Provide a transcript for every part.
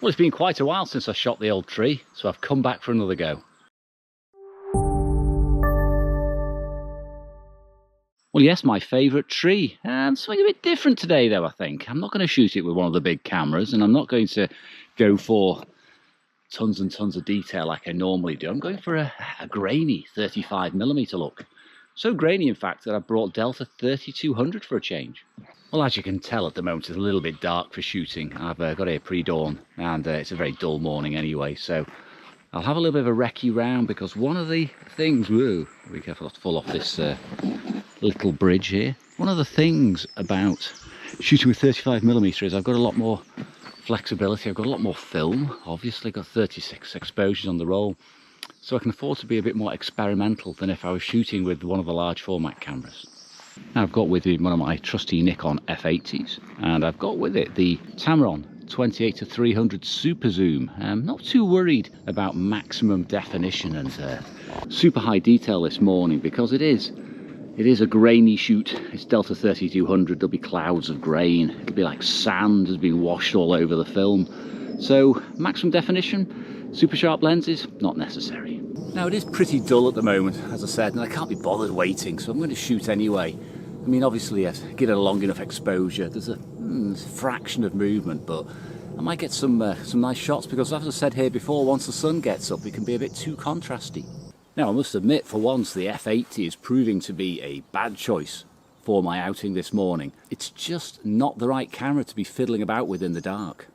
Well, it's been quite a while since I shot the old tree, so I've come back for another go. Well, yes, my favourite tree. Something a bit different today, though, I think. I'm not going to shoot it with one of the big cameras, and I'm not going to go for tons and tons of detail like I normally do. I'm going for a grainy 35mm look. So grainy, in fact, that I brought Delta 3200 for a change. Well, as you can tell at the moment, it's a little bit dark for shooting. I've got here pre-dawn, and it's a very dull morning anyway, so I'll have a little bit of a recce round, because one of the things, whoa, be careful not to fall off this little bridge here. One of the things about shooting with 35mm is I've got a lot more flexibility. I've got a lot more film, obviously got 36 exposures on the roll, so I can afford to be a bit more experimental than if I was shooting with one of the large format cameras. Now, I've got with me one of my trusty Nikon F80s, and I've got with it the Tamron 28-300 Super Zoom. I'm not too worried about maximum definition and super high detail this morning, because it is a grainy shoot. It's Delta 3200, there'll be clouds of grain, it'll be like sand has been washed all over the film. So maximum definition, super sharp lenses, not necessary. Now, it is pretty dull at the moment, as I said, and I can't be bothered waiting, so I'm going to shoot anyway. I mean, obviously, I get a long enough exposure, there's a fraction of movement, but I might get some nice shots, because as I said here before, once the sun gets up, it can be a bit too contrasty. Now, I must admit, for once, the F80 is proving to be a bad choice for my outing this morning. It's just not the right camera to be fiddling about with in the dark.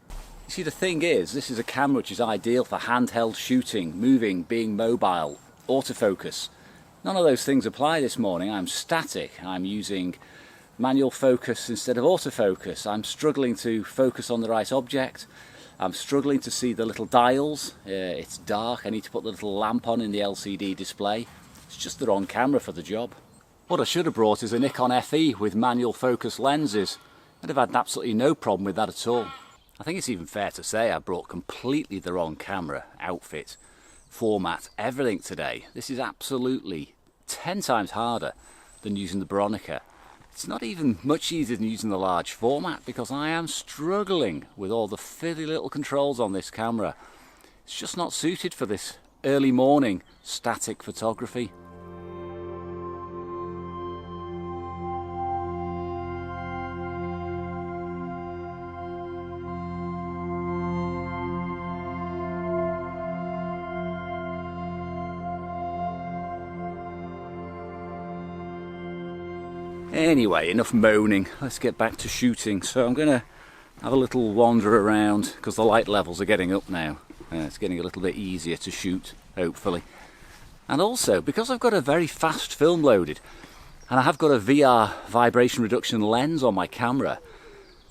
You see, the thing is, this is a camera which is ideal for handheld shooting, moving, being mobile, autofocus. None of those things apply this morning. I'm static. I'm using manual focus instead of autofocus. I'm struggling to focus on the right object. I'm struggling to see the little dials. It's dark. I need to put the little lamp on in the LCD display. It's just the wrong camera for the job. What I should have brought is a Nikon FE with manual focus lenses. I'd have had absolutely no problem with that at all. I think it's even fair to say I brought completely the wrong camera, outfit, format, everything today. This is absolutely 10 times harder than using the Veronica. It's not even much easier than using the large format, because I am struggling with all the fiddly little controls on this camera. It's just not suited for this early morning static photography. Anyway, enough moaning, let's get back to shooting. So I'm going to have a little wander around, because the light levels are getting up now. It's getting a little bit easier to shoot, hopefully. And also, because I've got a very fast film loaded, and I have got a VR vibration reduction lens on my camera,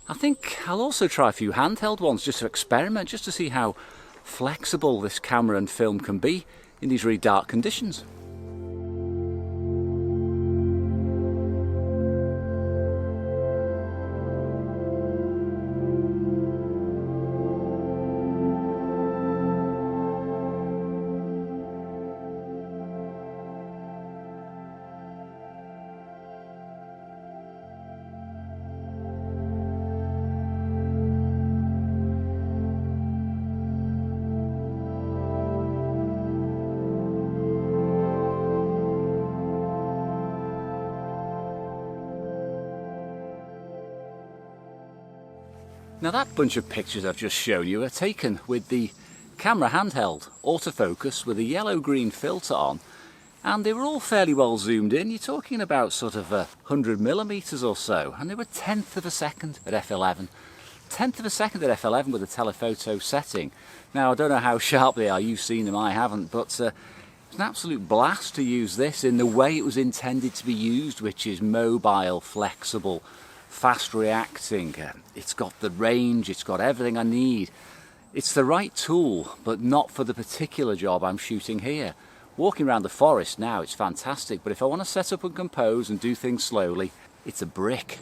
I think I'll also try a few handheld ones just to experiment, just to see how flexible this camera and film can be in these really dark conditions. Now, that bunch of pictures I've just shown you are taken with the camera handheld, autofocus with a yellow-green filter on, and they were all fairly well zoomed in. You're talking about sort of 100mm or so, and they were 1/10 of a second at f11. 1/10 of a second at f11 with a telephoto setting. Now, I don't know how sharp they are, you've seen them, I haven't, but it's an absolute blast to use this in the way it was intended to be used, which is mobile, flexible, fast reacting. It's got the range, it's got everything I need. It's the right tool, but not for the particular job I'm shooting here. Walking around the forest now, it's fantastic, but if I want to set up and compose and do things slowly, it's a brick.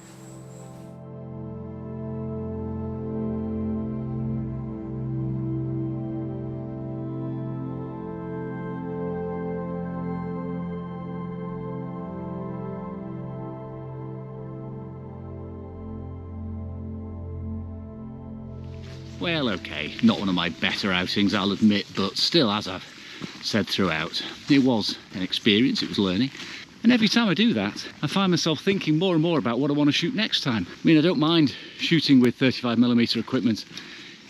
well, okay, not one of my better outings, I'll admit, but still, as I've said throughout, it was an experience, it was learning. And every time I do that, I find myself thinking more and more about what I want to shoot next time. I mean, I don't mind shooting with 35mm equipment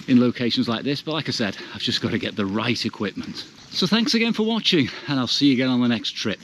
in locations like this, but like I said, I've just got to get the right equipment. So thanks again for watching, and I'll see you again on the next trip.